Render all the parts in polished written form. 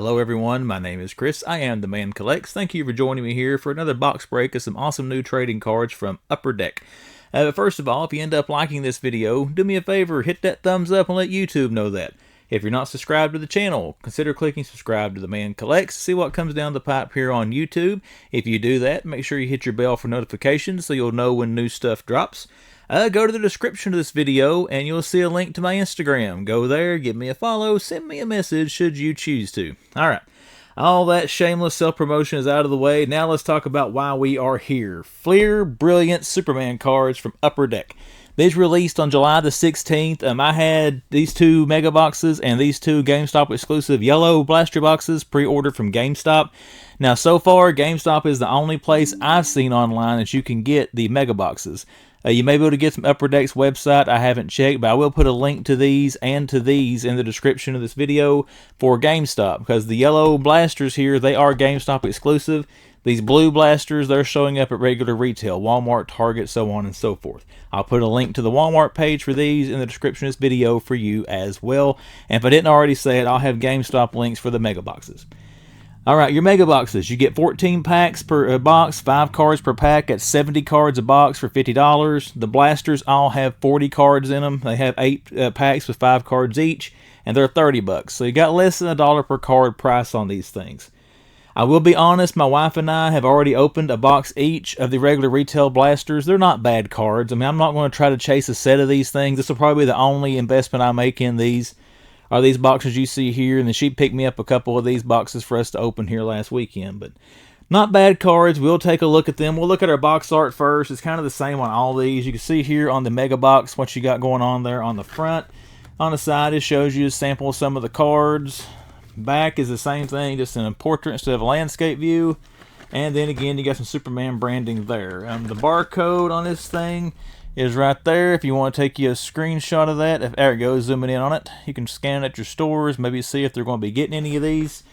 Hello everyone, my name is Chris. I am the Man Collects. Thank you for joining me here for another box break of some awesome new trading cards from Upper Deck. But first of all, if you end up liking this video, do me a favor, hit that thumbs up and let YouTube know that. If you're not subscribed to the channel, consider clicking subscribe to the Man Collects. See what comes down the pipe here on YouTube. If you do that, make sure you hit your bell for notifications so you'll know when new stuff drops. Go to the description of this video and you'll see a link to my Instagram. Go there, give me a follow, send me a message should you choose to. Alright, all that shameless self-promotion is out of the way. Now let's talk about why we are here. Fleer Brilliant Superman cards from Upper Deck. These released on July the 16th. I had these two mega boxes and these two GameStop exclusive yellow blaster boxes pre-ordered from GameStop. Now so far, GameStop is the only place I've seen online that you can get the mega boxes. You may be able to get some Upper Deck's website. I haven't checked, but I will put a link to these and to these in the description of this video for GameStop, because the yellow blasters here, they are GameStop exclusive. These blue blasters, they're showing up at regular retail, Walmart, Target, so on and so forth. I'll put a link to the Walmart page for these in the description of this video for you as well. And if I didn't already say it, I'll have GameStop links for the mega boxes. Alright, your mega boxes. You get 14 packs per box, 5 cards per pack at 70 cards a box for $50. The blasters all have 40 cards in them. They have 8 packs with 5 cards each, and they're $30. So you got less than $1 per card price on these things. I will be honest, my wife and I have already opened a box each of the regular retail blasters. They're not bad cards. I mean, I'm not going to try to chase a set of these things. This will probably be the only investment I make in these. Are these boxes you see here, and then she picked me up a couple of these boxes for us to open here last weekend. But not bad cards. We'll take a look at them. We'll look at our box art first. It's kind of the same on all these. You can see here on the mega box what you got going on there on the front. On the side, it shows you a sample of some of the cards. Back is the same thing, just in a portrait instead of a landscape view. And then again, you got some Superman branding there. The barcode on this thing is right there. If you want to take you a screenshot of that, there it goes, zooming in on it. You can scan it at your stores, maybe see if they're going to be getting any of these.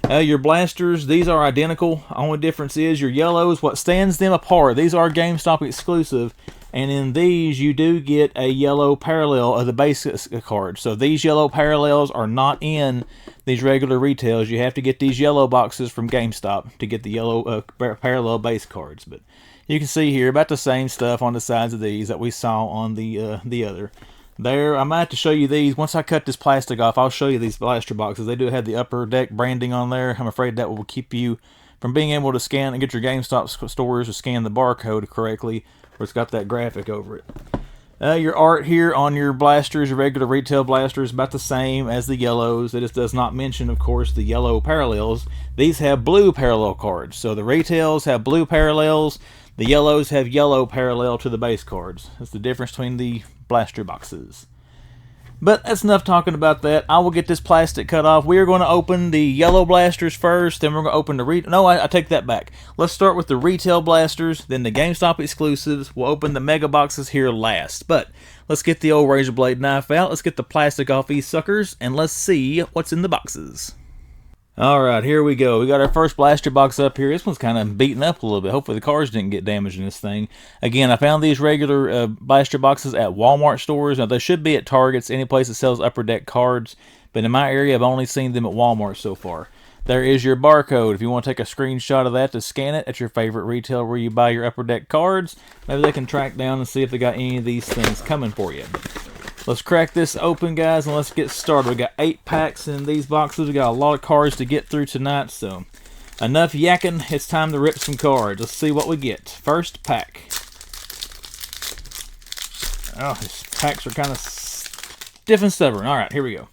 Your blasters, these are identical. Only difference is your yellows, what stands them apart. These are GameStop exclusive, and in these you do get a yellow parallel of the base card. So these yellow parallels are not in these regular retails. You have to get these yellow boxes from GameStop to get the yellow parallel base cards. But you can see here about the same stuff on the sides of these that we saw on the other. There, I might have to show you these. Once I cut this plastic off, I'll show you these blaster boxes. They do have the Upper Deck branding on there. I'm afraid that will keep you from being able to scan and get your GameStop stores to scan the barcode correctly, where it's got that graphic over it. Your art here on your blasters, your regular retail blasters, about the same as the yellows. It just does not mention, of course, the yellow parallels. These have blue parallel cards. So the retails have blue parallels. The yellows have yellow parallel to the base cards. That's the difference between the blaster boxes. But that's enough talking about that. I will get this plastic cut off. We are going to open the yellow blasters first, then we're going to open the No, I take that back. Let's start with the retail blasters, then the GameStop exclusives. We'll open the mega boxes here last. But let's get the old razor blade knife out. Let's get the plastic off these suckers, and let's see what's in the boxes. Alright, here we go. We got our first blaster box up here. This one's kind of beaten up a little bit. Hopefully the cards didn't get damaged in this thing. Again, I found these regular blaster boxes at Walmart stores. Now, they should be at Targets, any place that sells Upper Deck cards. But in my area, I've only seen them at Walmart so far. There is your barcode. If you want to take a screenshot of that to scan it at your favorite retailer where you buy your Upper Deck cards, maybe they can track down and see if they got any of these things coming for you. Let's crack this open, guys, and let's get started. We got 8 packs in these boxes. We got a lot of cards to get through tonight, so enough yakking. It's time to rip some cards. Let's see what we get. First pack. Oh, these packs are kind of stiff and stubborn. All right, here we go.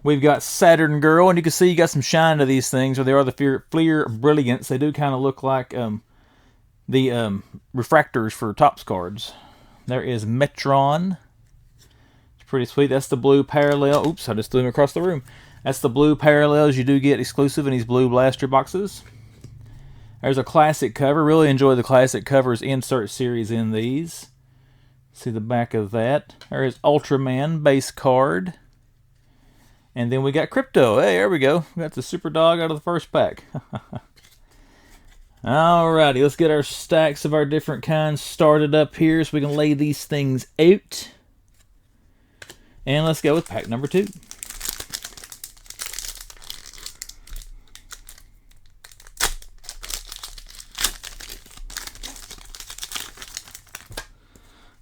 We've got Saturn Girl, and you can see you got some shine to these things, or they are the Fleer Brilliance. They do kind of look like the refractors for Topps cards. There is Metron. Pretty sweet. That's the blue parallel. Oops, I just threw them across the room. That's the blue parallels you do get exclusive in these blue blaster boxes. There's a classic cover. Really enjoy the classic covers insert series in these. See the back of that. There is Ultraman base card. And then we got Crypto. Hey, there we go. We got the super dog out of the first pack. Alrighty, let's get our stacks of our different kinds started up here so we can lay these things out. And let's go with pack number 2.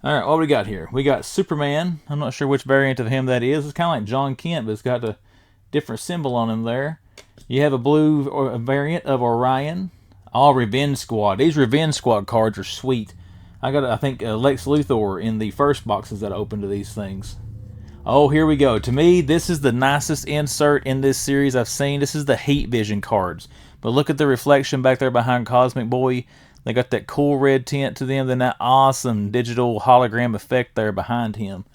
All right, what we got here? We got Superman. I'm not sure which variant of him that is. It's kind of like John Kent, but it's got a different symbol on him there. You have a blue variant of Orion. All Revenge Squad. These Revenge Squad cards are sweet. I got, I think, Lex Luthor in the first boxes that I opened to these things. Oh, here we go. To me, this is the nicest insert in this series I've seen. This is the Heat Vision cards. But look at the reflection back there behind Cosmic Boy. They got that cool red tint to them, then that awesome digital hologram effect there behind him.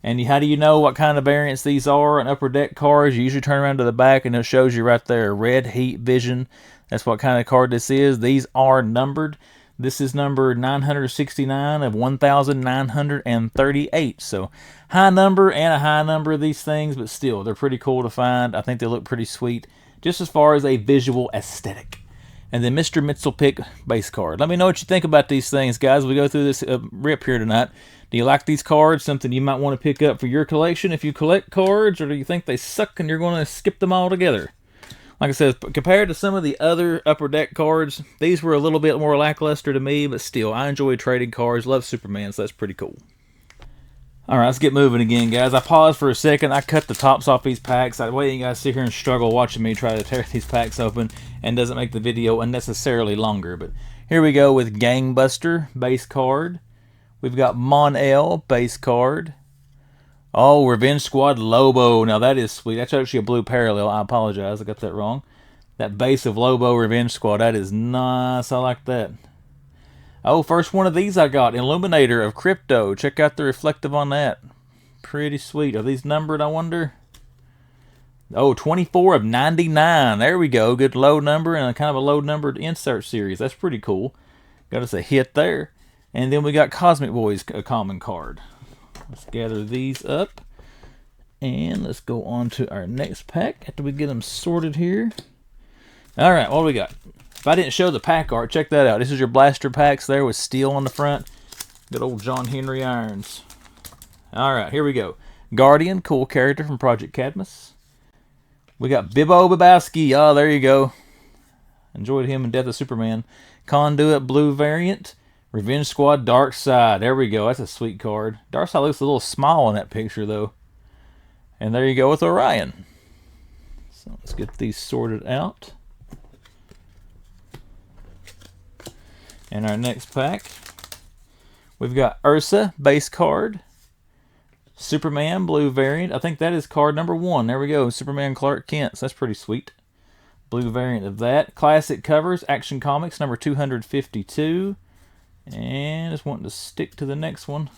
And how do you know what kind of variants these are on Upper Deck cards? You usually turn around to the back and it shows you right there, Red Heat Vision. That's what kind of card this is. These are numbered. This is number 969 of 1,938. So high number and a high number of these things, but still, they're pretty cool to find. I think they look pretty sweet, just as far as a visual aesthetic. And then Mr. Mitzelpick base card. Let me know what you think about these things, guys. We go through this rip here tonight. Do you like these cards? Something you might want to pick up for your collection if you collect cards? Or do you think they suck and you're going to skip them all together? Like I said, compared to some of the other Upper Deck cards, these were a little bit more lackluster to me. But still, I enjoy trading cards. Love Superman, so that's pretty cool. Alright, let's get moving again, guys. I paused for a second. I cut the tops off these packs. That way you guys sit here and struggle watching me try to tear these packs open, and doesn't make the video unnecessarily longer. But here we go with Gangbuster base card. We've got Mon-El base card. Oh, Revenge Squad Lobo. Now that is sweet. That's actually a blue parallel. I apologize. I got that wrong. That base of Lobo Revenge Squad. That is nice. I like that. Oh, first one of these I got. Illuminator of Crypto. Check out the reflective on that. Pretty sweet. Are these numbered, I wonder? Oh, 24 of 99. There we go. Good low number and a kind of a low numbered insert series. That's pretty cool. Got us a hit there. And then we got Cosmic Boy's a common card. Let's gather these up. And let's go on to our next pack after we get them sorted here. All right, what do we got? If I didn't show the pack art, check that out. This is your blaster packs there with steel on the front. Good old John Henry irons. All right, here we go. Guardian, cool character from Project Cadmus. We got Bibbo Babowski. Oh, there you go. Enjoyed him in Death of Superman. Conduit, blue variant. Revenge Squad, Dark Side. There we go. That's a sweet card. Dark Side looks a little small in that picture, though. And there you go with Orion. So let's get these sorted out. In our next pack, we've got Ursa base card, Superman blue variant. I think that is card number 1. There we go, Superman Clark Kent. So that's pretty sweet. Blue variant of that. Classic covers, Action Comics number 252. And just wanting to stick to the next one.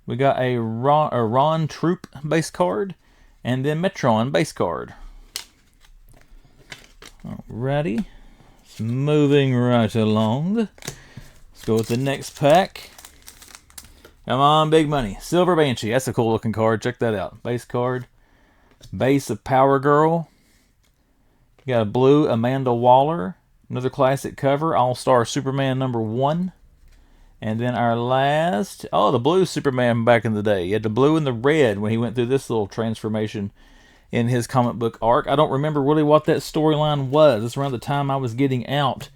We got a Ron Troop base card, and then Metron base card. Alrighty. Moving right along. Let's go with the next pack. Come on, big money. Silver Banshee. That's a cool looking card. Check that out. Base card. Base of Power Girl. You got a blue Amanda Waller. Another classic cover. All-Star Superman number 1. And then our last. Oh, the blue Superman back in the day. You had the blue and the red when he went through this little transformation in his comic book arc. I don't remember really what that storyline was. It's around the time I was getting out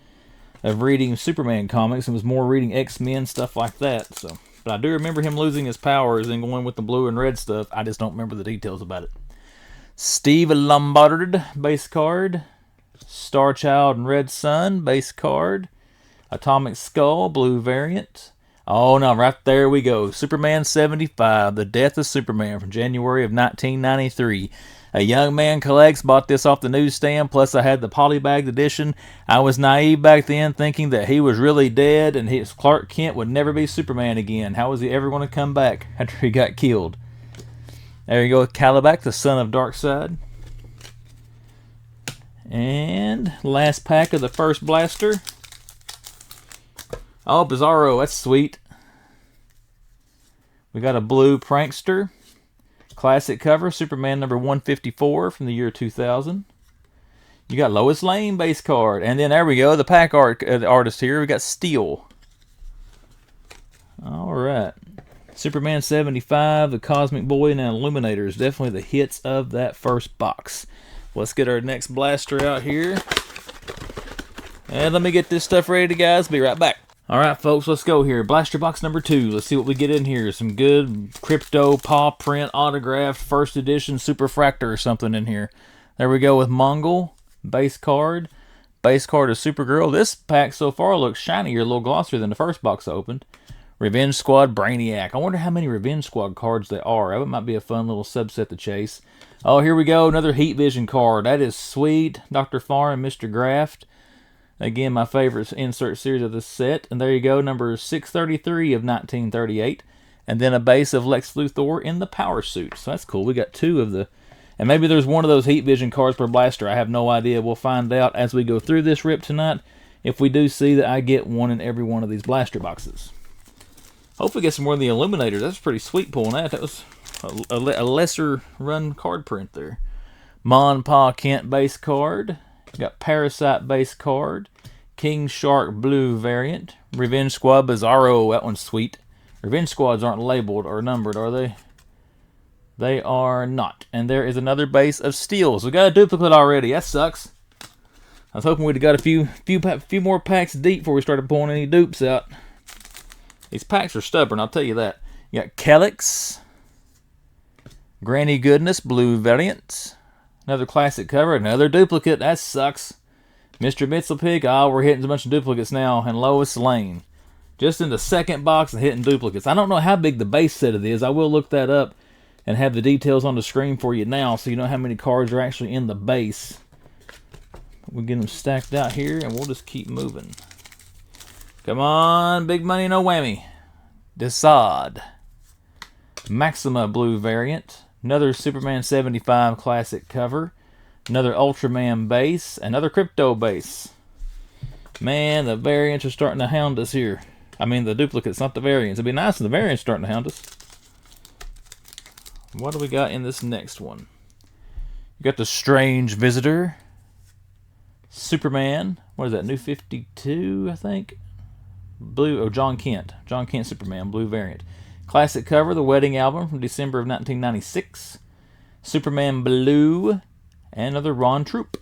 of reading Superman comics and was more reading X-Men, stuff like that. So, but I do remember him losing his powers and going with the blue and red stuff. I just don't remember the details about it. Steve Lombard base card. Starchild and Red Sun base card. Atomic Skull blue variant. Oh, no, right there we go. Superman 75, The Death of Superman from January of 1993. A young man collects, bought this off the newsstand, plus I had the polybagged edition. I was naive back then, thinking that he was really dead and his Clark Kent would never be Superman again. How was he ever going to come back after he got killed? There you go, Calibac, the son of Darkseid. And last pack of the first blaster. Oh, Bizarro, that's sweet. We got a blue Prankster. Classic cover, Superman number 154 from the year 2000. You got Lois Lane base card. And then there we go, the pack artist here. We got Steel. Alright. Superman 75, the Cosmic Boy, and Illuminator is definitely the hits of that first box. Let's get our next blaster out here. And let me get this stuff ready, guys. Be right back. Alright folks, let's go here. Blaster box number 2. Let's see what we get in here. Some good crypto paw print autographed first edition superfractor or something in here. There we go with Mongol. Base card. Base card of Supergirl. This pack so far looks shinier, a little glossier than the first box I opened. Revenge Squad Brainiac. I wonder how many Revenge Squad cards there are. That might be a fun little subset to chase. Oh, here we go. Another Heat Vision card. That is sweet. Dr. Farr and Mr. Graft. Again, my favorite insert series of this set. And there you go, number 633 of 1938. And then a base of Lex Luthor in the power suit. So that's cool. We got 2 of the... And maybe there's one of those Heat Vision cards per blaster. I have no idea. We'll find out as we go through this rip tonight. If we do see that I get one in every one of these blaster boxes. Hopefully get some more of the Illuminators. That's pretty sweet pulling that. That was a lesser run card print there. Mon Pa Kent base card. Got Parasite base card. King Shark blue variant. Revenge Squad Bizarro. That one's sweet. Revenge Squads aren't labeled or numbered, are they? They are not. And there is another base of Steel. So we got a duplicate already. That sucks. I was hoping we'd have got a few more packs deep before we started pulling any dupes out. These packs are stubborn, I'll tell you that. You got Kelix. Granny Goodness blue variant. Another classic cover, another duplicate. That sucks. Mr. Mitzelpig. Oh, we're hitting a bunch of duplicates now. And Lois Lane. Just in the second box and hitting duplicates. I don't know how big the base set it is. I will look that up and have the details on the screen for you now so you know how many cards are actually in the base. We'll get them stacked out here and we'll just keep moving. Come on, big money, no whammy. Desaad. Maxima blue variant. Another Superman 75 classic cover. Another Ultraman base. Another Crypto base. Man, the variants are starting to hound us here. I mean the duplicates, not the variants. It'd be nice if the variants starting to hound us. What do we got in this next one? You got the Strange Visitor. Superman. What is that? New 52, I think? Blue. Oh, John Kent. John Kent Superman. Blue variant. Classic cover. The Wedding Album from December of 1996. Superman Blue. And another Ron Troop.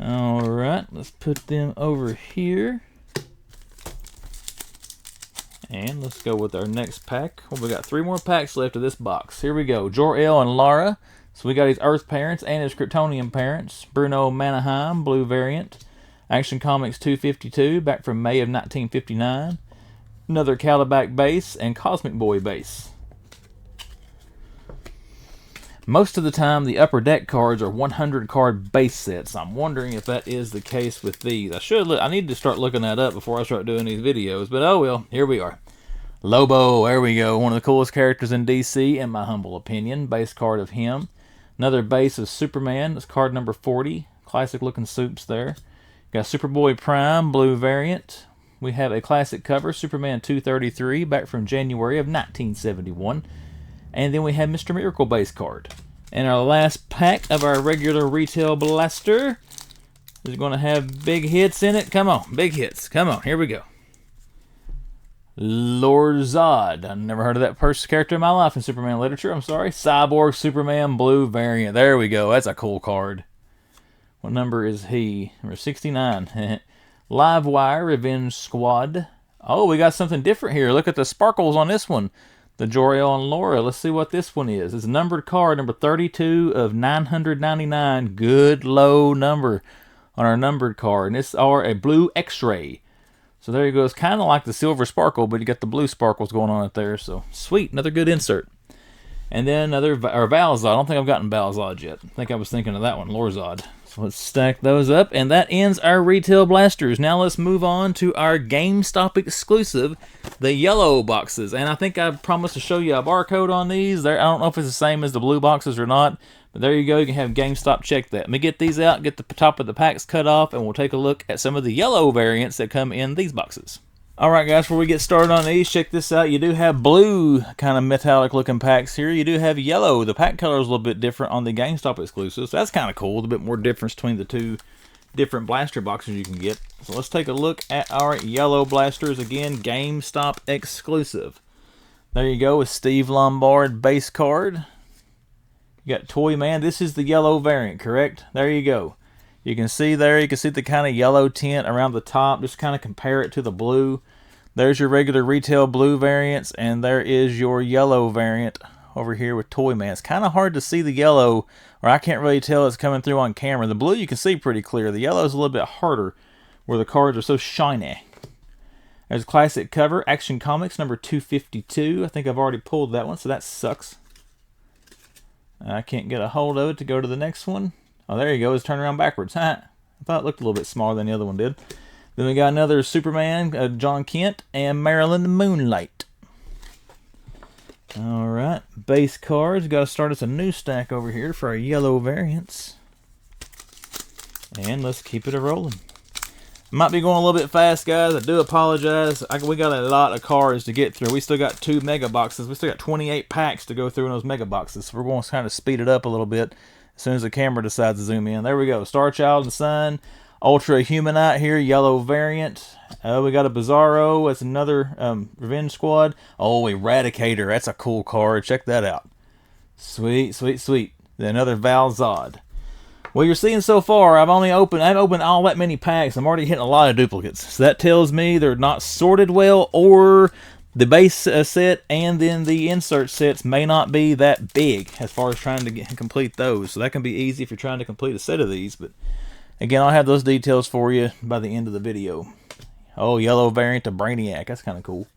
Alright. Let's put them over here. And let's go with our next pack. Well, we got 3 more packs left of this box. Here we go. Jor-El and Lara. So we got his Earth parents and his Kryptonian parents. Bruno Mannheim, blue variant. Action Comics 252, back from May of 1959. Another Calibac base and Cosmic Boy base. Most of the time, the Upper Deck cards are 100 card base sets. I'm wondering if that is the case with these. I need to start looking that up before I start doing these videos, but oh well, here we are. Lobo, there we go. One of the coolest characters in DC, in my humble opinion. Base card of him. Another base of Superman. That's card number 40. Classic looking soups there. Got Superboy Prime, blue variant. We have a classic cover, Superman 233, back from January of 1971. And then we have Mr. Miracle base card. And our last pack of our regular retail blaster is going to have big hits in it. Come on, big hits. Come on, here we go. Lord Zod. I've never heard of that first character in my life in Superman literature. I'm sorry. Cyborg Superman blue variant. There we go. That's a cool card. What number is he? Number 69. Livewire Revenge Squad. Oh, we got something different here. Look at the sparkles on this one. The Jor-El and Laura. Let's see what this one is. It's a numbered card, number 32 of 999. Good low number on our numbered card. And it's a blue X-ray. So there you go. It's kind of like the silver sparkle, but you got the blue sparkles going on it there. So sweet. Another good insert. And then another Valzod. I don't think I've gotten Valzod yet. I think I was thinking of that one, Lorzod. So let's stack those up. And that ends our retail blasters. Now let's move on to our GameStop exclusive, the yellow boxes. And I think I promised to show you a barcode on these. I don't know if it's the same as the blue boxes or not. But there you go. You can have GameStop check that. Let me get these out, get the top of the packs cut off, and we'll take a look at some of the yellow variants that come in these boxes. Alright guys, before we get started on these, check this out. You do have blue kind of metallic looking packs here. You do have yellow. The pack color is a little bit different on the GameStop exclusives. So that's kind of cool. A bit more difference between the two different blaster boxes you can get. So let's take a look at our yellow blasters. Again, GameStop exclusive. There you go with Steve Lombard base card. You got Toy Man. This is the yellow variant, correct? There you go. You can see there, you can see the kind of yellow tint around the top. Just kind of compare it to the blue. There's your regular retail blue variants, and there is your yellow variant over here with Toyman. It's kind of hard to see the yellow, or I can't really tell it's coming through on camera. The blue you can see pretty clear. The yellow is a little bit harder where the cards are so shiny. There's a classic cover, Action Comics number 252. I think I've already pulled that one, so that sucks. I can't get a hold of it to go to the next one. Oh, there you go. It's turned around backwards. I thought it looked a little bit smaller than the other one did. Then we got another Superman, John Kent, and Marilyn Moonlight. Alright, base cards. Got to start us a new stack over here for our yellow variants. And let's keep it a-rolling. Might be going a little bit fast, guys. I do apologize. We got a lot of cards to get through. We still got 2 mega boxes. We still got 28 packs to go through in those mega boxes. So we're going to kind of speed it up a little bit as soon as the camera decides to zoom in. There we go. Star Child and Sun. Ultra Humanite here, yellow variant. We got a Bizarro. That's another Revenge Squad. Oh, Eradicator. That's a cool card. Check that out. Sweet, sweet, sweet. Then another Val Zod. Well, you're seeing so far, I've opened all that many packs. I'm already hitting a lot of duplicates. So that tells me they're not sorted well, or the base set and then the insert sets may not be that big as far as trying to complete those. So that can be easy if you're trying to complete a set of these, but again, I'll have those details for you by the end of the video. Oh, yellow variant of Brainiac. That's kind of cool.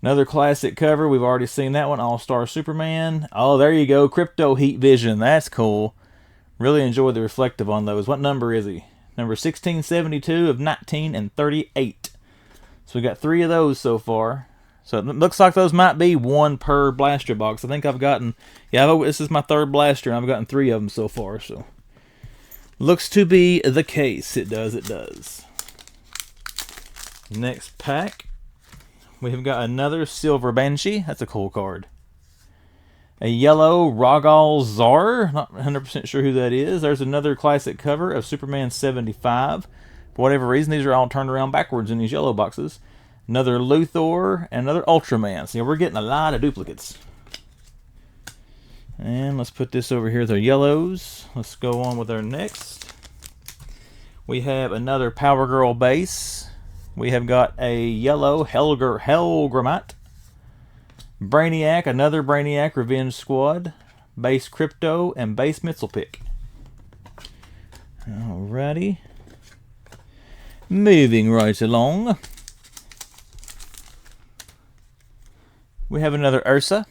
Another classic cover. We've already seen that one. All-Star Superman. Oh, there you go. Crypto Heat Vision. That's cool. Really enjoyed the reflective on those. What number is he? Number 1672 of 19 and 38. So we got 3 of those so far. So it looks like those might be 1 per blaster box. I think I've gotten... Yeah, this is my 3rd blaster, and I've gotten 3 of them so far, so... Looks to be the case. It does, it does. Next pack. We've got another Silver Banshee. That's a cool card. A yellow Rogal Zar. Not 100% sure who that is. There's another classic cover of Superman 75. For whatever reason, these are all turned around backwards in these yellow boxes. Another Luthor and another Ultraman. So yeah, we're getting a lot of duplicates. And let's put this over here with our yellows. Let's go on with our next. We have another Power Girl base. We have got a yellow Hellgramite. Brainiac, another Brainiac Revenge Squad. Base Crypto and base Mitzelpick. Alrighty. Moving right along. We have another Ursa.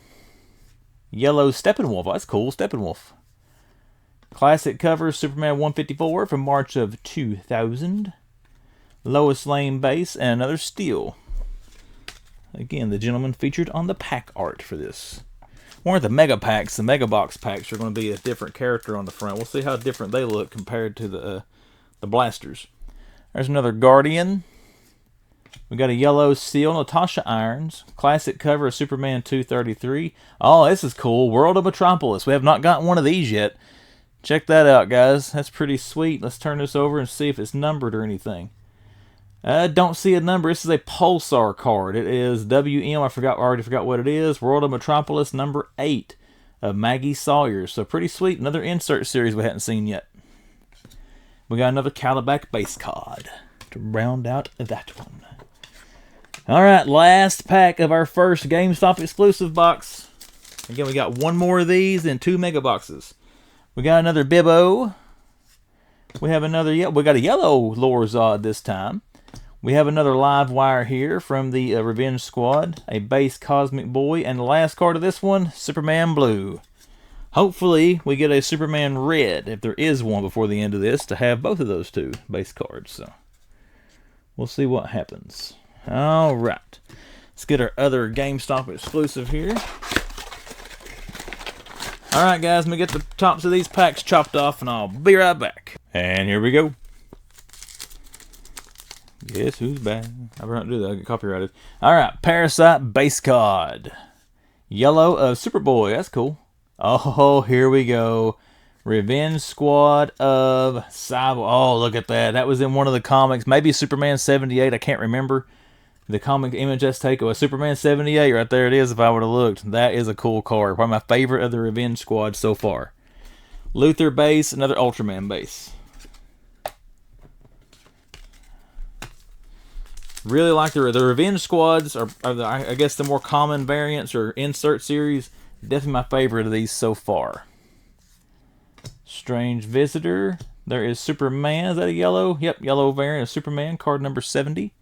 Yellow Steppenwolf. Oh, that's cool. Steppenwolf. Classic cover, Superman 154 from March of 2000. Lois Lane base and another Steel. Again, the gentleman featured on the pack art for this. One of the mega packs, the mega box packs, are going to be a different character on the front. We'll see how different they look compared to the blasters. There's another Guardian. We got a yellow Steel, Natasha Irons. Classic cover of Superman 233. Oh, this is cool. World of Metropolis. We have not gotten one of these yet. Check that out, guys. That's pretty sweet. Let's turn this over and see if it's numbered or anything. I don't see a number. This is a Pulsar card. It is WM. I already forgot what it is. World of Metropolis number 8 of Maggie Sawyer. So pretty sweet. Another insert series we hadn't seen yet. We got another Calabac base card to round out that one. Alright, last pack of our first GameStop exclusive box. Again, we got 1 more of these and 2 mega boxes. We got another Bibbo. We have another, we got a yellow Lorzod this time. We have another live wire here from the Revenge Squad, a base Cosmic Boy, and the last card of this one, Superman Blue. Hopefully, we get a Superman Red, if there is one before the end of this, to have both of those 2 base cards. So, we'll see what happens. Alright, let's get our other GameStop exclusive here. Alright guys, let me get the tops of these packs chopped off and I'll be right back. And here we go. Guess who's back? I better not do that, I'll get copyrighted. Alright, Parasite base card. Yellow of Superboy, that's cool. Oh, here we go. Revenge Squad of Cyborg. Oh, look at that. That was in one of the comics. Maybe Superman 78, I can't remember. The comic image that's taken was Superman 78. Right there it is if I would have looked. That is a cool card. Probably my favorite of the Revenge Squad so far. Luthor base, another Ultraman base. Really like the Revenge Squads, are I guess the more common variants or insert series. Definitely my favorite of these so far. Strange Visitor. There is Superman. Is that a yellow? Yep, yellow variant of Superman, card number 70.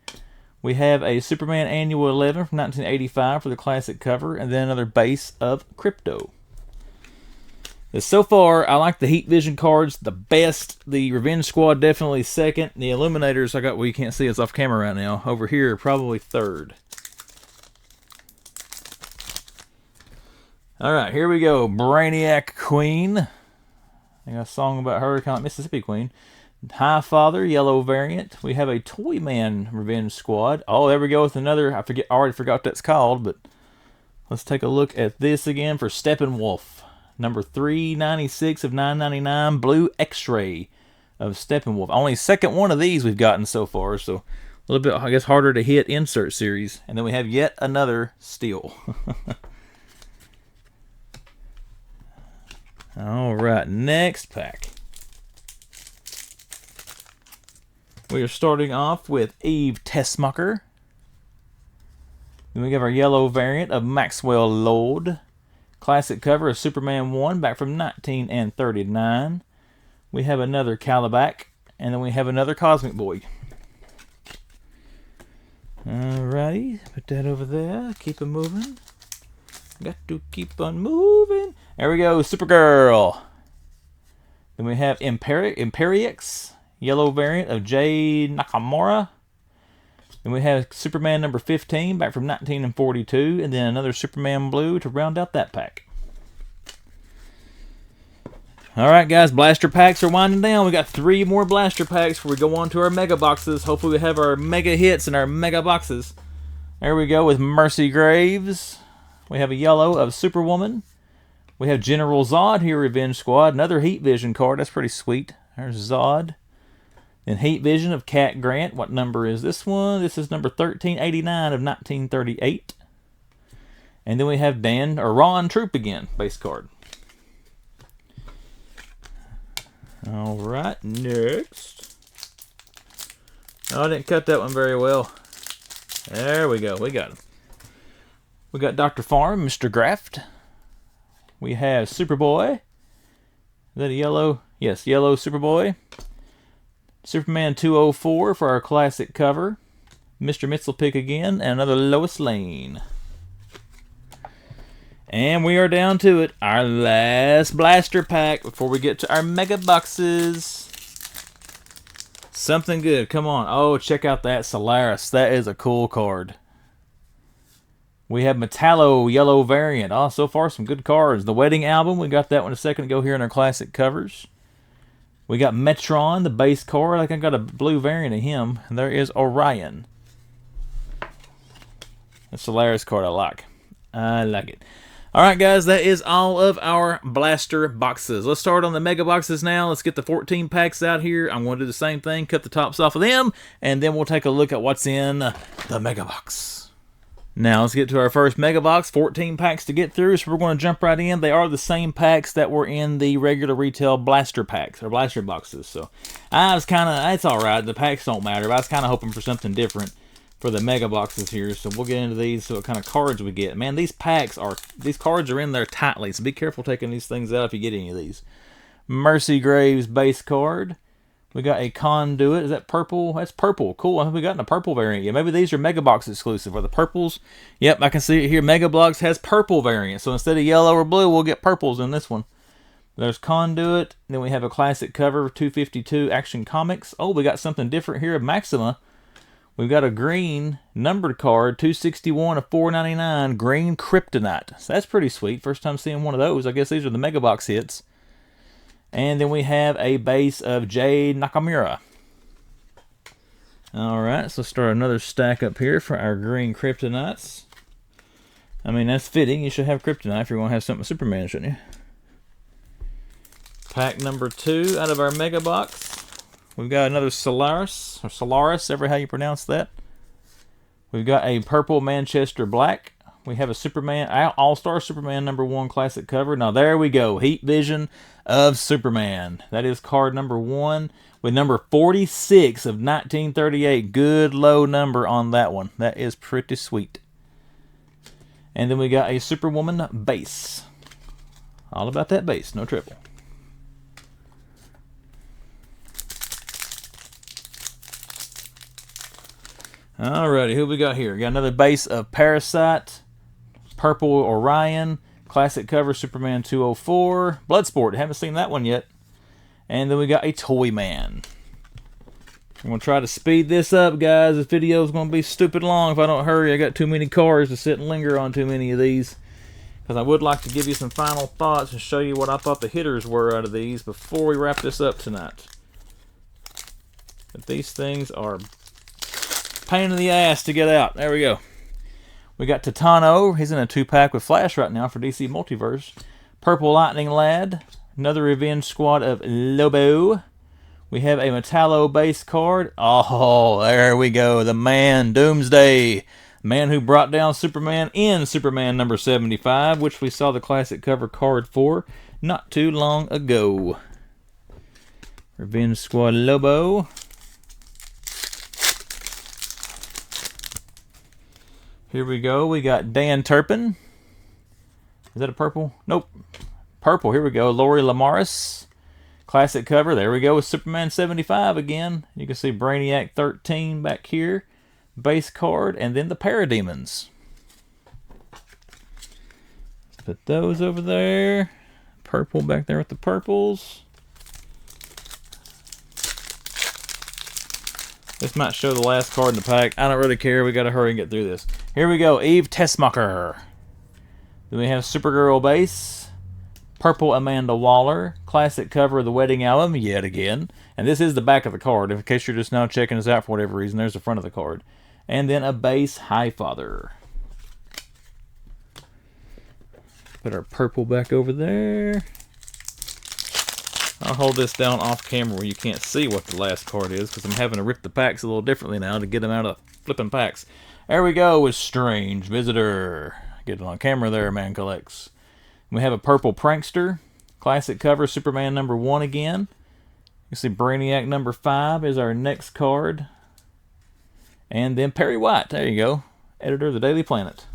We have a Superman Annual 11 from 1985 for the classic cover, and then another base of Crypto. So far, I like the Heat Vision cards the best. The Revenge Squad definitely second. The Illuminators I got, well, you can't see us off camera right now, over here probably third. Alright, here we go. Brainiac Queen. I got a song about her, kind of like Mississippi Queen. High Father, yellow variant. We have a Toyman Revenge Squad. Oh, there we go with another. I already forgot what that's called, but let's take a look at this again for Steppenwolf. Number 396 of 999, Blue X-Ray of Steppenwolf. Only second one of these we've gotten so far, so a little bit, I guess, harder to hit insert series. And then we have yet another Steel. All right, next pack. We are starting off with Eve Tessmacher. Then we have our yellow variant of Maxwell Lord. Classic cover of Superman 1 back from 1939. We have another Calabac. And then we have another Cosmic Boy. Alrighty, put that over there. Keep it moving. Got to keep on moving. There we go, Supergirl. Then we have Imperiex. Yellow variant of J. Nakamura. And we have Superman number 15 back from 1942. And then another Superman blue to round out that pack. Alright guys, blaster packs are winding down. We got 3 more blaster packs before we go on to our mega boxes. Hopefully we have our mega hits in our mega boxes. There we go with Mercy Graves. We have a yellow of Superwoman. We have General Zod here, Revenge Squad. Another Heat Vision card. That's pretty sweet. There's Zod. Then Heat Vision of Cat Grant. What number is this one? This is number 1389 of 1938. And then we have Ron Troop again, base card. Alright, next. Oh, I didn't cut that one very well. There we go, we got him. We got Dr. Farm, Mr. Graft. We have Superboy. Is that a yellow? Yes, yellow Superboy. Superman 204 for our classic cover. Mr. Mitzelpick again, and another Lois Lane. And we are down to it. Our last blaster pack before we get to our mega boxes. Something good. Come on. Oh, check out that Solaris. That is a cool card. We have Metallo yellow variant. Oh, so far some good cards. The Wedding Album. We got that one a second ago here in our classic covers. We got Metron, the base card. I think I got a blue variant of him. And there is Orion. The Solaris card I like. I like it. Alright guys, that is all of our blaster boxes. Let's start on the mega boxes now. Let's get the 14 packs out here. I'm going to do the same thing, cut the tops off of them, and then we'll take a look at what's in the mega box. Now let's get to our first mega box. 14 packs to get through, so we're going to jump right in. They are the same packs that were in the regular retail blaster packs, or blaster boxes. So I was kind of, it's alright, the packs don't matter, but I was kind of hoping for something different for the mega boxes here. So we'll get into these, so what kind of cards we get. Man, these cards are in there tightly, so be careful taking these things out if you get any of these. Mercy Graves base card. We got a Conduit. Is that purple? That's purple. Cool. I think we got in a purple variant. Yeah, maybe these are mega box exclusive. Or the purples. Yep, I can see it here. Mega Bloks has purple variant. So instead of yellow or blue, we'll get purples in this one. There's Conduit. Then we have a classic cover of 252 Action Comics. Oh, we got something different here of Maxima. We've got a green numbered card, 261 of 499, green Kryptonite. So that's pretty sweet. First time seeing one of those. I guess these are the mega box hits. And then we have a base of J. Nakamura. Alright, so let's start another stack up here for our green Kryptonites. I mean, that's fitting. You should have Kryptonite if you're going to have something with Superman, shouldn't you? Pack number 2 out of our mega box. We've got another Solaris, or Solaris, ever how you pronounce that. We've got a purple Manchester Black. we have a Superman, All-Star Superman #1 classic cover. Now there we go, Heat Vision of Superman. That is card #1 with number 46 of 1938. Good low number on that one. That is pretty sweet. And then we got a Superwoman base. All about that base, no triple. Alrighty, who we got here? Got another base of Parasite, Purple Orion, classic cover Superman 204, Bloodsport. Haven't seen that one yet. And then we got a Toyman. I'm going to try to speed this up, guys. This video is going to be stupid long if I don't hurry. I got too many cards to sit and linger on too many of these. Because I would like to give you some final thoughts and show you what I thought the hitters were out of these before we wrap this up tonight. But these things are pain in the ass to get out. There we go. We got Titano. He's in a 2-pack with Flash right now for DC Multiverse. Purple Lightning Lad. Another Revenge Squad of Lobo. We have a Metallo base card. Oh, there we go. The man, Doomsday. Man who brought down Superman in Superman #75, which we saw the classic cover card for not too long ago. Revenge Squad Lobo. Here we go. We got Dan Turpin. Is that a purple? Nope. Purple. Here we go. Lori Lamaris. Classic cover. There we go with Superman 75 again. You can see Brainiac 13 back here. Base card. And then the Parademons. Let's put those over there. Purple back there with the purples. This might show the last card in the pack. I don't really care. We got to hurry and get through this. Here we go. Eve Tessmacher. Then we have Supergirl base. Purple Amanda Waller. Classic cover of the Wedding Album yet again. And this is the back of the card. In case you're just now checking this out for whatever reason, there's the front of the card. And then a base Highfather. Put our purple back over there. I'll hold this down off camera where you can't see what the last card is because I'm having to rip the packs a little differently now to get them out of flipping packs. There we go with Strange Visitor. Get it on camera there, Man Collects. We have a Purple Prankster. Classic cover, Superman #1 again. You see Brainiac #5 is our next card. And then Perry White. There you go. Editor of the Daily Planet.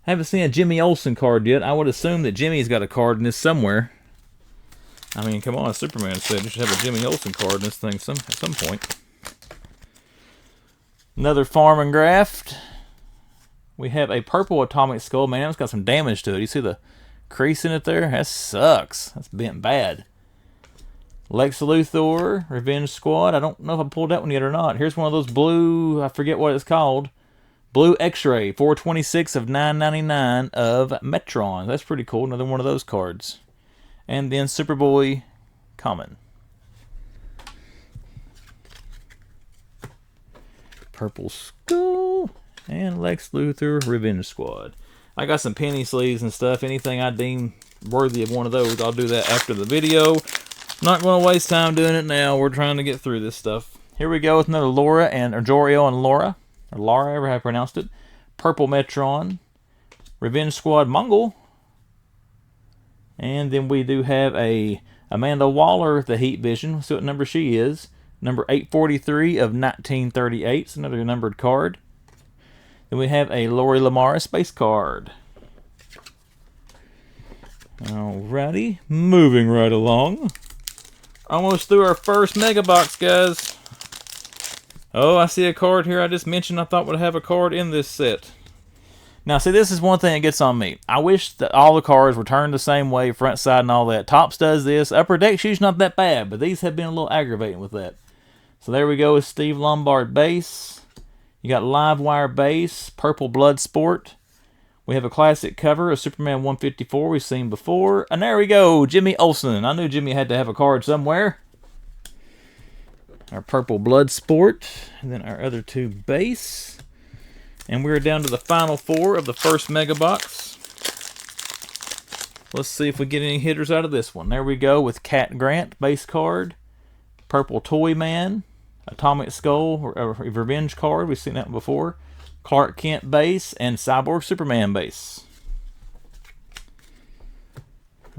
Haven't seen a Jimmy Olsen card yet. I would assume that Jimmy's got a card in this somewhere. I mean, come on, Superman said you should have a Jimmy Olsen card in this thing at some point. Another Farm and Graft. We have a Purple Atomic Skull. Man, it's got some damage to it. You see the crease in it there? That sucks. That's bent bad. Lex Luthor, Revenge Squad. I don't know if I pulled that one yet or not. Here's one of those blue, I forget what it's called. Blue X-Ray, 426 of 999 of Metron. That's pretty cool. Another one of those cards. And then Superboy Common. Purple Skull. And Lex Luthor Revenge Squad. I got some penny sleeves and stuff. Anything I deem worthy of one of those, I'll do that after the video. Not going to waste time doing it now. We're trying to get through this stuff. Here we go with another Laura and Jor-El and Laura. Or Laura, however I pronounced it. Purple Metron. Revenge Squad Mongol. And then we do have a Amanda Waller, the Heat Vision. Let's see what number she is. Number 843 of 1938. It's another numbered card. Then we have a Lori Lamar space card. Alrighty. Moving right along. Almost through our first mega box, guys. Oh, I see a card here I just mentioned I thought would have a card in this set. Now, see, this is one thing that gets on me. I wish that all the cards were turned the same way, front side and all that. Topps does this. Upper Deck's usually not that bad, but these have been a little aggravating with that. So there we go with Steve Lombard base. You got Livewire base, Purple Bloodsport. We have a classic cover of Superman 154 we've seen before. And there we go, Jimmy Olsen. I knew Jimmy had to have a card somewhere. Our Purple Bloodsport. And then our other two base. And we're down to the final four of the first mega box. Let's see if we get any hitters out of this one. There we go with Cat Grant base card. Purple Toy Man. Atomic Skull, Revenge card. We've seen that one before. Clark Kent base, and Cyborg Superman base.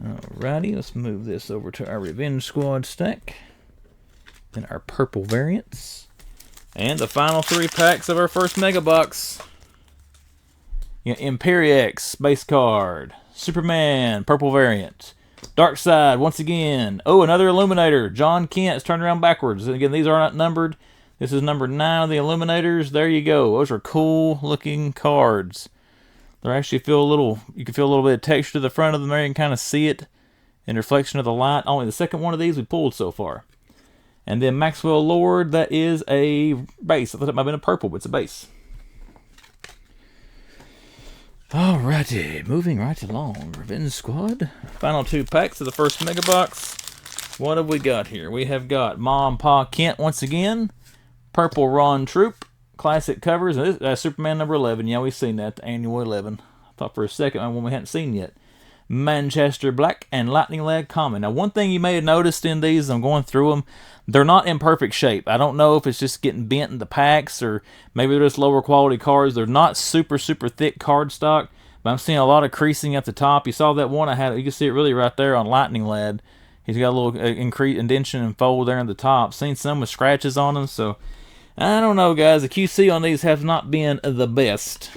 Alrighty, let's move this over to our Revenge Squad stack. Then our purple variants. And the final 3 packs of our first Mega Box. Imperiex base card. Superman, purple variant. Darkseid, once again. Oh, another Illuminator. John Kent's turned around backwards. And again, these are not numbered. This is number 9 of the Illuminators. There you go. Those are cool looking cards. They actually feel a little, you can feel a little bit of texture to the front of them there. You can kind of see it in reflection of the light. Only the second one of these we pulled so far. And then Maxwell Lord, that is a base. I thought it might have been a purple, but it's a base. Alrighty, moving right along. Revenge Squad. Final 2 packs of the first Mega Box. What have we got here? We have got Mom, Pa, Kent once again. Purple Ron Troop. Classic covers. And this, Superman number 11. Yeah, we've seen that. The annual 11. I thought for a second one we hadn't seen yet. Manchester Black and Lightning Lad Common. Now, one thing you may have noticed in these, I'm going through them, they're not in perfect shape. I don't know if it's just getting bent in the packs or maybe they're just lower quality cards. They're not super thick card stock, but I'm seeing a lot of creasing at the top. You saw that one I had. You can see it really right there on Lightning Lad. He's got a little indentation and fold there in the top. Seen some with scratches on them, so I don't know, guys. The QC on these has not been the best.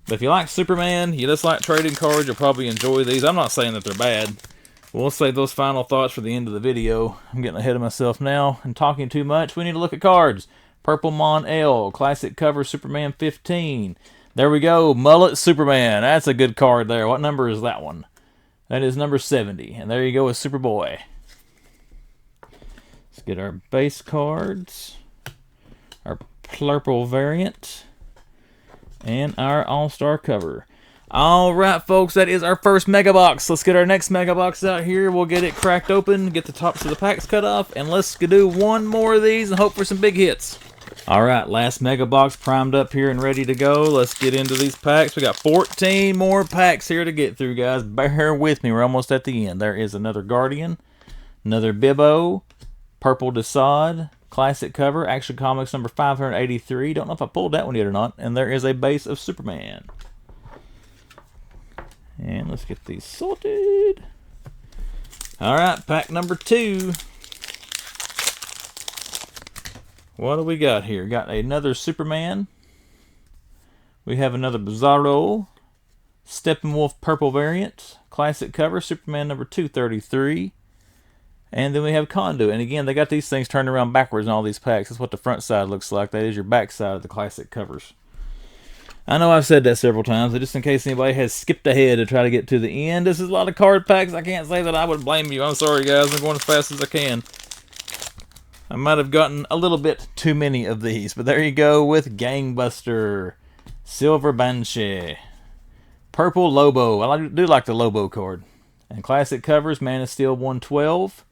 But if you like Superman, you just like trading cards, you'll probably enjoy these. I'm not saying that they're bad. We'll save those final thoughts for the end of the video. I'm getting ahead of myself now and talking too much. We need to look at cards. Purple Mon L, classic cover Superman 15. There we go, Mullet Superman. That's a good card there. What number is that one? That is number 70. And there you go with Superboy. Let's get our base cards. Our purple variant. And our all-star cover. Alright, folks, that is our first Mega Box. Let's get our next Mega Box out here. We'll get it cracked open, get the tops of the packs cut off, and let's do one more of these and hope for some big hits. Alright, last Mega Box primed up here and ready to go. Let's get into these packs. We got 14 more packs here to get through, guys. Bear with me. We're almost at the end. There is another Guardian, another Bibbo, Purple Desaad, classic cover, Action Comics number 583. Don't know if I pulled that one yet or not. And there is a base of Superman. And let's get these sorted. Alright, pack number 2. What do we got here? Got another Superman. We have another Bizarro. Steppenwolf purple variant. Classic cover, Superman number 233. And then we have Conduit. And again, they got these things turned around backwards in all these packs. That's what the front side looks like. That is your back side of the classic covers. I know I've said that several times, but just in case anybody has skipped ahead to try to get to the end, this is a lot of card packs. I can't say that I would blame you. I'm sorry, guys. I'm going as fast as I can. I might have gotten a little bit too many of these, but there you go with Gangbuster, Silver Banshee, Purple Lobo. I do like the Lobo card. And classic covers, Man of Steel 112.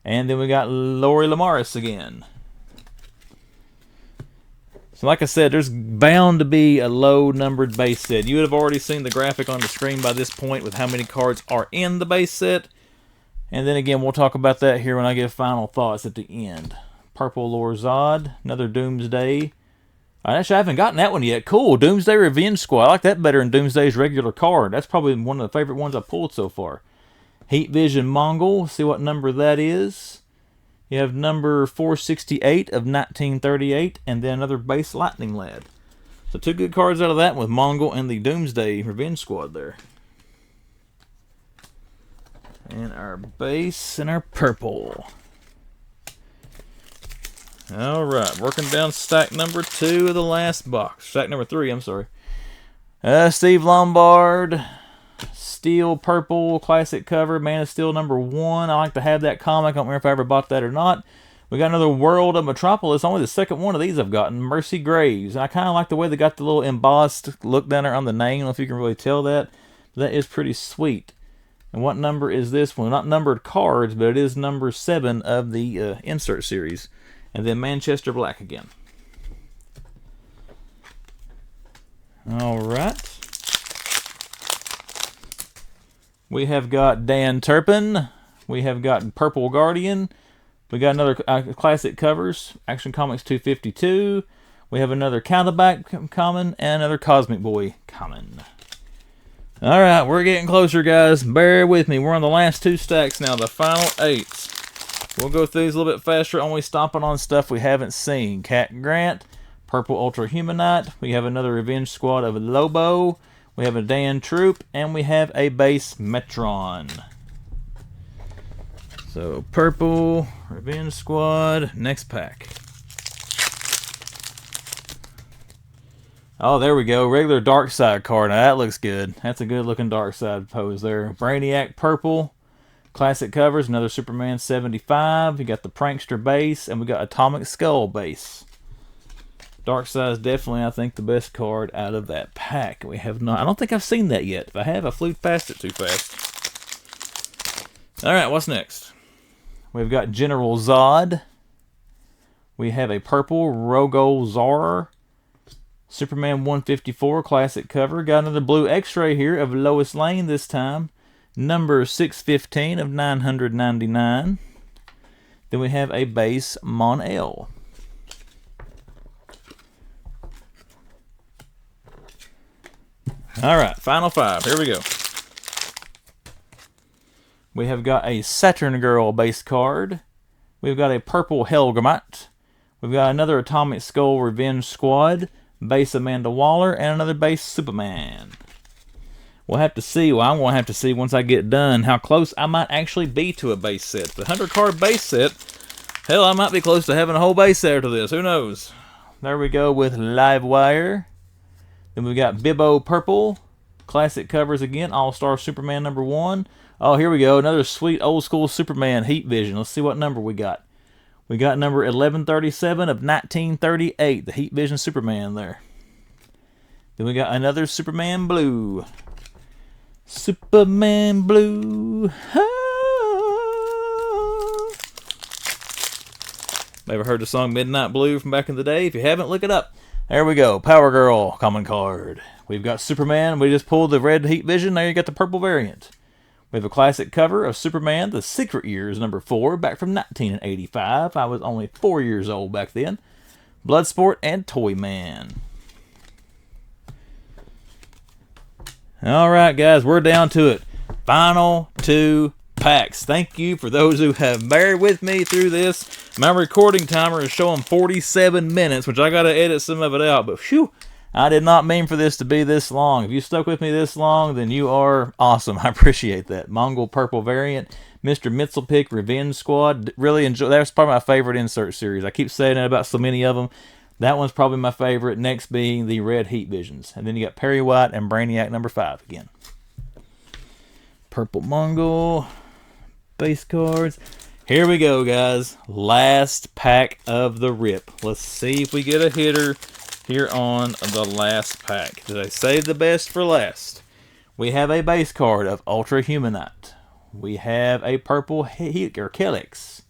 And then we got Lori Lamaris again. So like I said, there's bound to be a low-numbered base set. You would have already seen the graphic on the screen by this point with how many cards are in the base set. And then again, we'll talk about that here when I give final thoughts at the end. Purple Lorzod, another Doomsday. Actually, I haven't gotten that one yet. Cool, Doomsday Revenge Squad. I like that better than Doomsday's regular card. That's probably one of the favorite ones I've pulled so far. Heat Vision Mongol, see what number that is. You have number 468 of 1938, and then another base Lightning Lad. So 2 good cards out of that with Mongol and the Doomsday Revenge Squad there. And our base and our purple. Alright, working down stack number 2 of the last box. Stack number 3, I'm sorry. Steve Lombard. Steel purple classic cover, Man of Steel number 1. I like to have that comic. I don't remember if I ever bought that or not. We got another World of Metropolis. Only the second one of these I've gotten. Mercy Graves. And I kind of like the way they got the little embossed look down there on the name. I don't know if you can really tell that. But that is pretty sweet. And what number is this one? Not numbered cards, but it is number 7 of the insert series. And then Manchester Black again. Alright. We have got Dan Turpin. We have got Purple Guardian. We got another classic covers. Action Comics 252. We have another Counterback common and another Cosmic Boy common. Alright, we're getting closer, guys. Bear with me. We're on the last 2 stacks now, the final 8s. We'll go through these a little bit faster, only stomping on stuff we haven't seen. Cat Grant, Purple Ultra Humanite. We have another Revenge Squad of Lobo. We have a Dan Troop, and we have a base Metron. So, Purple, Revenge Squad, next pack. Oh, there we go. Regular Dark Side card. Now, that looks good. That's a good looking Dark Side pose there. Brainiac Purple, classic covers, another Superman 75. You got the Prankster base, and we got Atomic Skull base. Dark Side is definitely, I think, the best card out of that pack. We have not. I don't think I've seen that yet. If I have, I flew past it too fast. All right, what's next? We've got General Zod. We have a purple Rogo Zor. Superman 154 classic cover. Got another blue X-ray here of Lois Lane this time. Number 615 of 999. Then we have a base Mon-El. Alright, final 5. Here we go. We have got a Saturn Girl base card. We've got a purple Helgamite. We've got another Atomic Skull Revenge Squad. Base Amanda Waller, and another base Superman. We'll have to see. Well, I'm going to have to see once I get done how close I might actually be to a base set. The 100-card base set, hell, I might be close to having a whole base set to this. Who knows? There we go with Livewire. Then we've got Bibbo Purple. Classic covers again. All-Star Superman number 1. Oh, here we go. Another sweet old-school Superman Heat Vision. Let's see what number we got. We got number 1137 of 1938, the Heat Vision Superman there. Then we got another Superman Blue. Superman Blue. Ah. Ever heard the song Midnight Blue from back in the day? If you haven't, look it up. There we go. Power Girl, common card. We've got Superman. We just pulled the red Heat Vision. There you got the purple variant. We have a classic cover of Superman, The Secret Years, number 4, back from 1985. I was only 4 years old back then. Bloodsport and Toyman. Alright, guys, we're down to it. Final 2 packs. Thank you for those who have bared with me through this. My recording timer is showing 47 minutes, which I got to edit some of it out, but phew. I did not mean for this to be this long. If you stuck with me this long, then you are awesome. I appreciate that. Mongol Purple variant. Mr. Mitzelpick Revenge Squad. Really enjoy. That's probably my favorite insert series. I keep saying that about so many of them. That one's probably my favorite. Next being the Red Heat Visions. And then you got Perry White and Brainiac number 5 again. Purple Mongol. Base cards. Here we go, guys. Last pack of the rip. Let's see if we get a hitter here on the last pack. Did I save the best for last? We have a base card of Ultra Humanite. We have a purple Helix.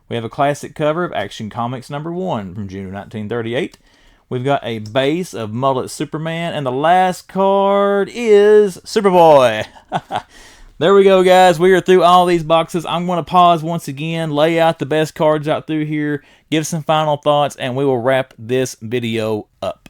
We have a classic cover of Action Comics number 1 from June of 1938. We've got a base of Mullet Superman, and the last card is Superboy. There we go, guys. We are through all these boxes. I'm going to pause once again, lay out the best cards out through here, give some final thoughts, and we will wrap this video up.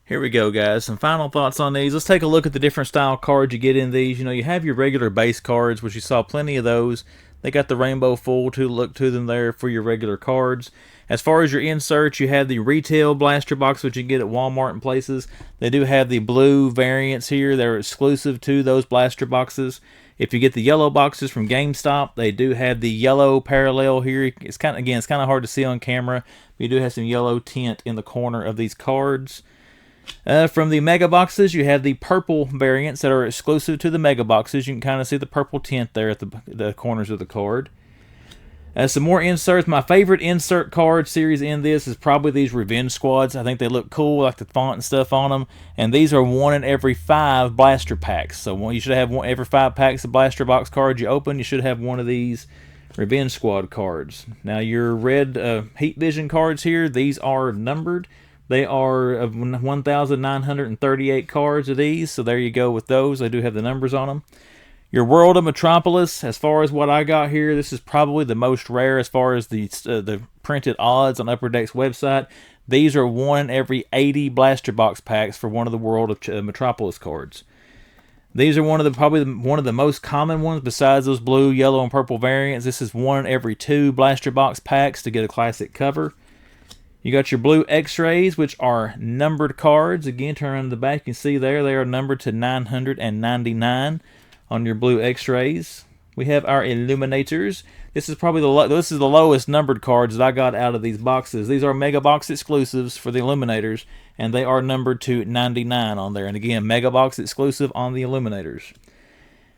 Here we go, guys. Some final thoughts on these. Let's take a look at the different style cards you get in these. You know, you have your regular base cards, which you saw plenty of those. They got the rainbow full to look to them there for your regular cards. As far as your inserts, you have the retail blaster box, which you can get at Walmart and places. They do have the blue variants here. They're exclusive to those blaster boxes. If you get the yellow boxes from GameStop, they do have the yellow parallel here. It's kind of hard to see on camera, but you do have some yellow tint in the corner of these cards. From the mega boxes, you have the purple variants that are exclusive to the mega boxes. You can kind of see the purple tint there at the corners of the card. Some more inserts. My favorite insert card series in this is probably these Revenge Squads. I think they look cool, like the font and stuff on them. And these are 1 in every 5 blaster packs. So you should have one every 5 packs of blaster box cards you open. You should have one of these Revenge Squad cards. Now your red Heat Vision cards here, these are numbered. They are 1,938 cards of these. So there you go with those. They do have the numbers on them. Your World of Metropolis, as far as what I got here, this is probably the most rare as far as the printed odds on Upper Deck's website. These are 1 in every 80 blaster box packs for one of the World of Metropolis cards. These are probably one of the most common ones besides those blue, yellow, and purple variants. This is 1 in every 2 blaster box packs to get a classic cover. You got your blue X-rays, which are numbered cards. Again, turn on the back, you can see there they are numbered to 999 on your blue X-rays. We have our Illuminators. This is probably the lowest numbered cards that I got out of these boxes. These are Mega Box exclusives for the Illuminators, and they are numbered to 99 on there. And again, Mega Box exclusive on the Illuminators.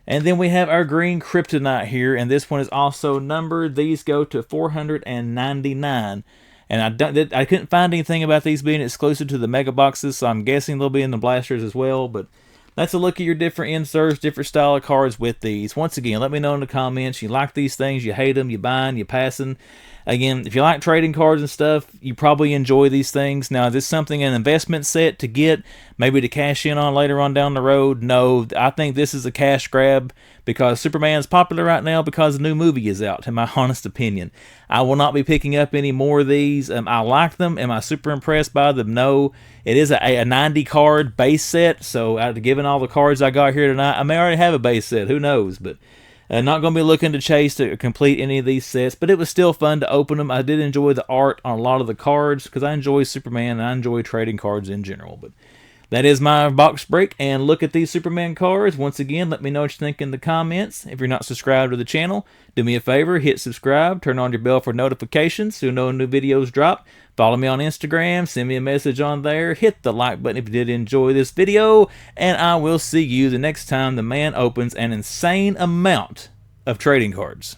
And then we have our green Kryptonite here, and this one is also numbered. These go to 499. And I couldn't find anything about these being exclusive to the Mega Boxes, so I'm guessing they'll be in the blasters as well. But that's a look at your different inserts, different style of cards with these. Once again, let me know in the comments. You like these things, you hate them, you buying, you passing. Again, if you like trading cards and stuff, you probably enjoy these things. Now, is this something, an investment set to get, maybe to cash in on later on down the road? No, I think this is a cash grab because Superman's popular right now because the new movie is out, in my honest opinion. I will not be picking up any more of these. I like them. Am I super impressed by them? No. It is a 90 card base set, so given all the cards I got here tonight, I may already have a base set. Who knows? But not going to be looking to chase to complete any of these sets, but it was still fun to open them. I did enjoy the art on a lot of the cards because I enjoy Superman and I enjoy trading cards in general. But that is my box break and look at these Superman cards. Once again, let me know what you think in the comments. If you're not subscribed to the channel, do me a favor, hit subscribe, turn on your bell for notifications so you know when new videos drop. Follow me on Instagram, send me a message on there, hit the like button if you did enjoy this video, and I will see you the next time the man opens an insane amount of trading cards.